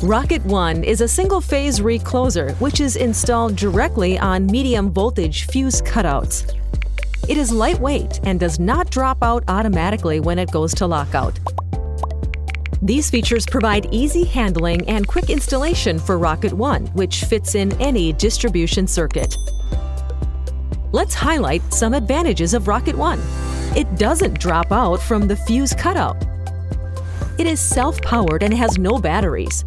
ROCKET-1 is a single-phase recloser which is installed directly on medium-voltage fuse cutouts. It is lightweight and does not drop out automatically when it goes to lockout. These features provide easy handling and quick installation for ROCKET-1, which fits in any distribution circuit. Let's highlight some advantages of ROCKET-1. It doesn't drop out from the fuse cutout. It is self-powered and has no batteries.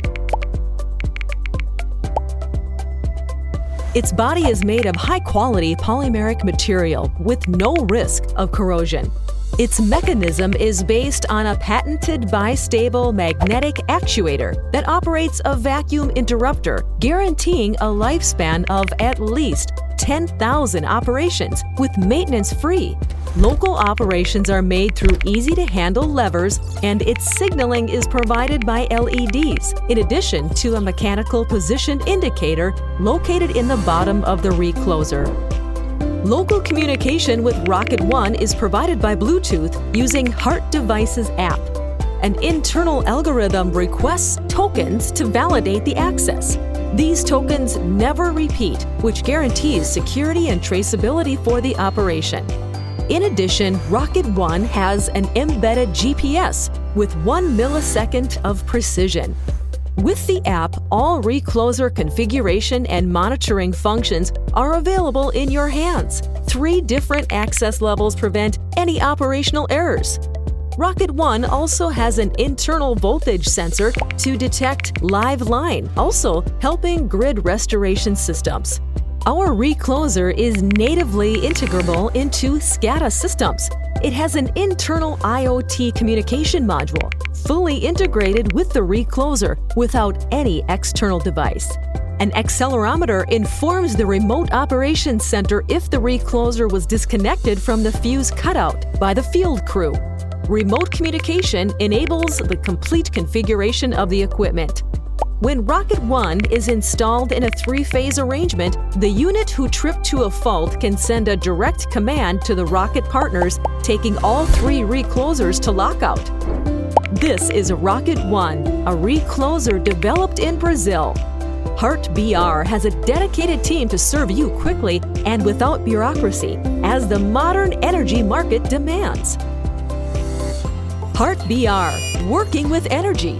Its body is made of high-quality polymeric material with no risk of corrosion. Its mechanism is based on a patented bistable magnetic actuator that operates a vacuum interrupter, guaranteeing a lifespan of at least 10,000 operations with maintenance-free. Local operations are made through easy-to-handle levers, and its signaling is provided by LEDs, in addition to a mechanical position indicator located in the bottom of the recloser. Local communication with ROCKET-1 is provided by Bluetooth using Heart Devices app. An internal algorithm requests tokens to validate the access. These tokens never repeat, which guarantees security and traceability for the operation. In addition, ROCKET-1 has an embedded GPS with 1 millisecond of precision. With the app, all recloser configuration and monitoring functions are available in your hands. 3 different access levels prevent any operational errors. ROCKET-1 also has an internal voltage sensor to detect live line, also helping grid restoration systems. Our recloser is natively integrable into SCADA systems. It has an internal IoT communication module, fully integrated with the recloser without any external device. An accelerometer informs the remote operations center if the recloser was disconnected from the fuse cutout by the field crew. Remote communication enables the complete configuration of the equipment. When ROCKET-1 is installed in a 3-phase arrangement, the unit who tripped to a fault can send a direct command to the ROCKET partners, taking all 3 reclosers to lockout. This is ROCKET-1, a recloser developed in Brazil. HeartBR has a dedicated team to serve you quickly and without bureaucracy, as the modern energy market demands. HeartBR, working with energy.